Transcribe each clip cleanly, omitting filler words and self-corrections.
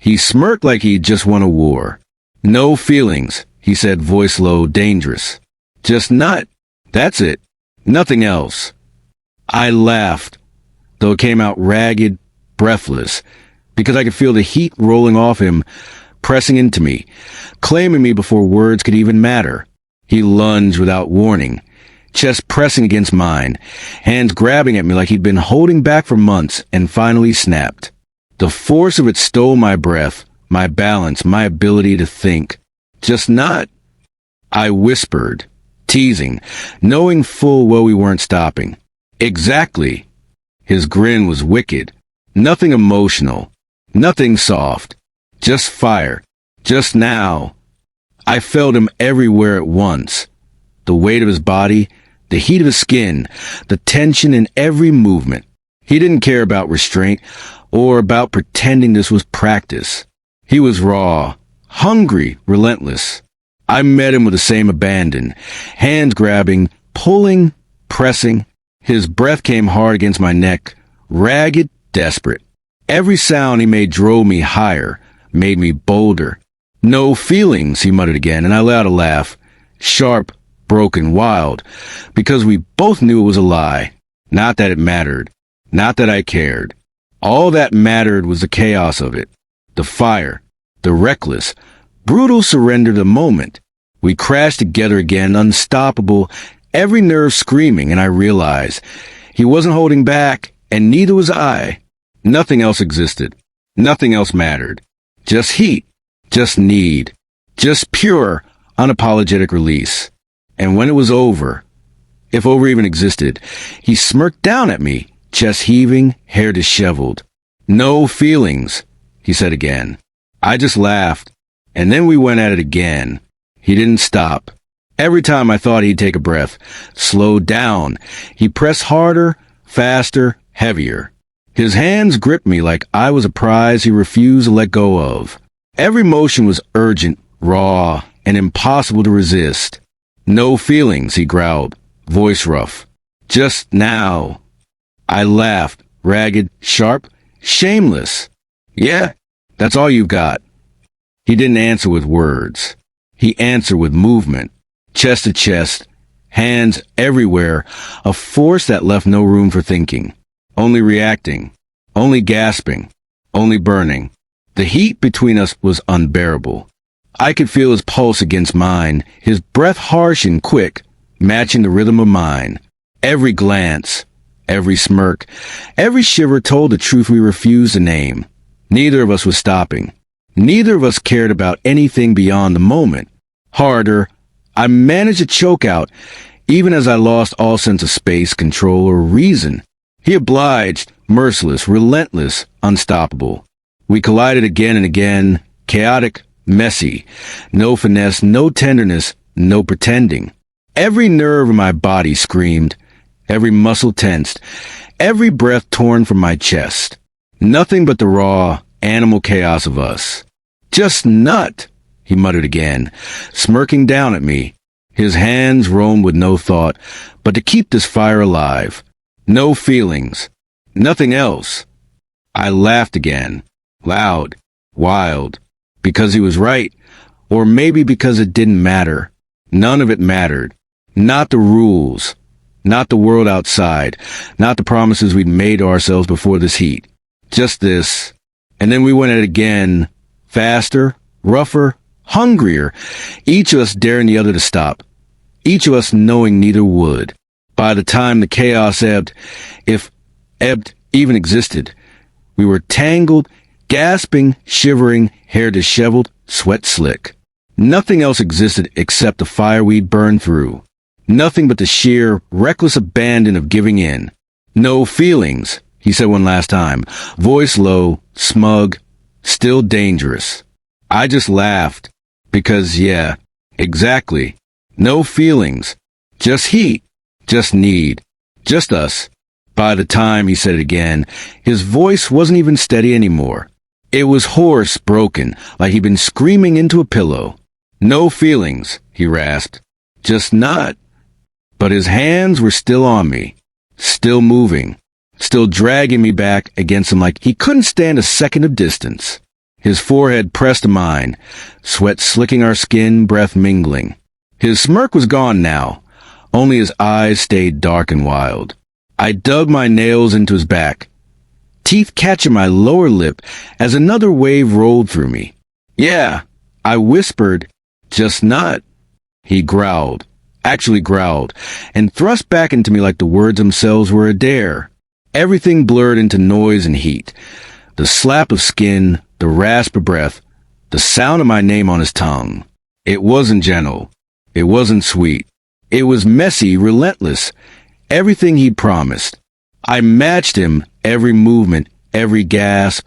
He smirked like he'd just won a war. No feelings, he said, voice low, dangerous. Just nut. That's it. Nothing else. I laughed, though it came out ragged, breathless, because I could feel the heat rolling off him, pressing into me, claiming me before words could even matter. He lunged without warning, chest pressing against mine, hands grabbing at me like he'd been holding back for months, and finally snapped. The force of it stole my breath, my balance, my ability to think. Just not. I whispered, teasing, knowing full well we weren't stopping. Exactly. His grin was wicked. Nothing emotional. Nothing soft. Just fire. Just now. I felt him everywhere at once. The weight of his body, the heat of his skin, the tension in every movement. He didn't care about restraint or about pretending this was practice. He was raw, hungry, relentless. I met him with the same abandon, hands grabbing, pulling, pressing. His breath came hard against my neck, ragged, desperate. Every sound he made drove me higher, made me bolder. No feelings, he muttered again, and I let out a laugh, sharp, broken, wild, because we both knew it was a lie. Not that it mattered, not that I cared. All that mattered was the chaos of it, the fire, the reckless, brutal surrender of the moment. We crashed together again, unstoppable, every nerve screaming, and I realized he wasn't holding back, and neither was I. Nothing else existed. Nothing else mattered. Just heat. Just need. Just pure, unapologetic release. And when it was over, if over even existed, he smirked down at me, chest heaving, hair disheveled. No feelings, he said again. I just laughed, and then we went at it again. He didn't stop. Every time I thought he'd take a breath, slowed down, he pressed harder, faster, heavier. His hands gripped me like I was a prize he refused to let go of. Every motion was urgent, raw, and impossible to resist. No feelings, he growled, voice rough. Just now. I laughed, ragged, sharp, shameless. Yeah, that's all you've got. He didn't answer with words. He answered with movement, chest to chest, hands everywhere, a force that left no room for thinking. Only reacting, only gasping, only burning. The heat between us was unbearable. I could feel his pulse against mine, his breath harsh and quick, matching the rhythm of mine. Every glance, every smirk, every shiver told the truth we refused to name. Neither of us was stopping. Neither of us cared about anything beyond the moment. Harder, I managed to choke out, even as I lost all sense of space, control, or reason. He obliged, merciless, relentless, unstoppable. We collided again and again, chaotic, messy. No finesse, no tenderness, no pretending. Every nerve in my body screamed, every muscle tensed, every breath torn from my chest. Nothing but the raw, animal chaos of us. Just nut, he muttered again, smirking down at me. His hands roamed with no thought, but to keep this fire alive. No feelings. Nothing else. I laughed again. Loud, wild, because he was right, or maybe because it didn't matter. None of it mattered. Not the rules, not the world outside, not the promises we'd made to ourselves before this heat. Just this. And then we went at it again, faster, rougher, hungrier, each of us daring the other to stop, each of us knowing neither would. By the time the chaos ebbed, if ebbed even existed, we were tangled, gasping, shivering, hair disheveled, sweat slick. Nothing else existed except the fire we'd burned through. Nothing but the sheer, reckless abandon of giving in. No feelings, he said one last time, voice low, smug, still dangerous. I just laughed, because yeah, exactly. No feelings. Just heat. Just need. Just us. By the time he said it again, his voice wasn't even steady anymore. It was hoarse, broken, like he'd been screaming into a pillow. No feelings, he rasped. Just not. But his hands were still on me, still moving, still dragging me back against him like he couldn't stand a second of distance. His forehead pressed to mine, sweat slicking our skin, breath mingling. His smirk was gone now. Only his eyes stayed dark and wild. I dug my nails into his back, teeth catching my lower lip as another wave rolled through me. "Yeah," I whispered, "just not." He growled, actually growled, and thrust back into me like the words themselves were a dare. Everything blurred into noise and heat. The slap of skin, the rasp of breath, the sound of my name on his tongue. It wasn't gentle. It wasn't sweet. It was messy, relentless. Everything he'd promised. I matched him, every movement, every gasp,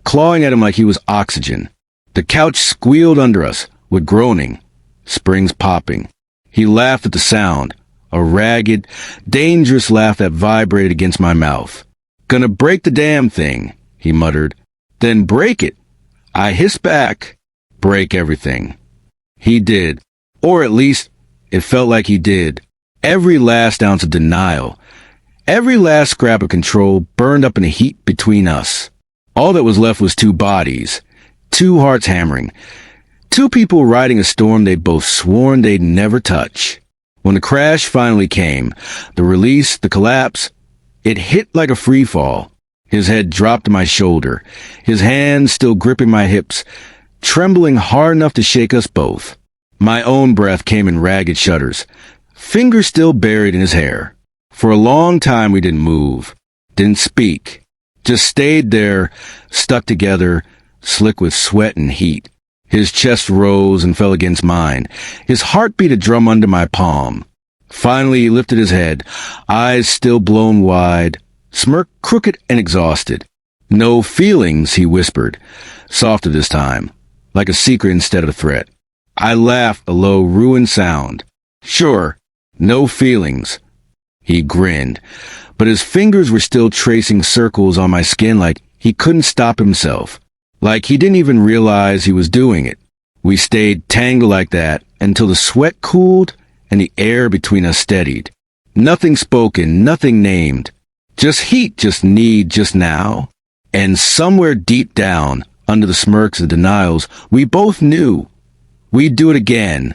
clawing at him like he was oxygen. The couch squealed under us, with groaning, springs popping. He laughed at the sound, a ragged, dangerous laugh that vibrated against my mouth. "Gonna break the damn thing," he muttered. "Then break it." I hissed back, "Break everything." He did, or at least, it felt like he did. Every last ounce of denial, every last scrap of control burned up in a heat between us. All that was left was two bodies, two hearts hammering, two people riding a storm they'd both sworn they'd never touch. When the crash finally came, the release, the collapse, it hit like a free fall. His head dropped to my shoulder, his hands still gripping my hips, trembling hard enough to shake us both. My own breath came in ragged shudders, fingers still buried in his hair. For a long time we didn't move, didn't speak, just stayed there, stuck together, slick with sweat and heat. His chest rose and fell against mine, his heart beat a drum under my palm. Finally he lifted his head, eyes still blown wide, smirk crooked and exhausted. "No feelings," he whispered, softer this time, like a secret instead of a threat. I laughed, a low, ruined sound. "Sure, no feelings." He grinned, but his fingers were still tracing circles on my skin like he couldn't stop himself, like he didn't even realize he was doing it. We stayed tangled like that until the sweat cooled and the air between us steadied. Nothing spoken, nothing named. Just heat, just need, just now. And somewhere deep down, under the smirks and denials, we both knew we'd do it again.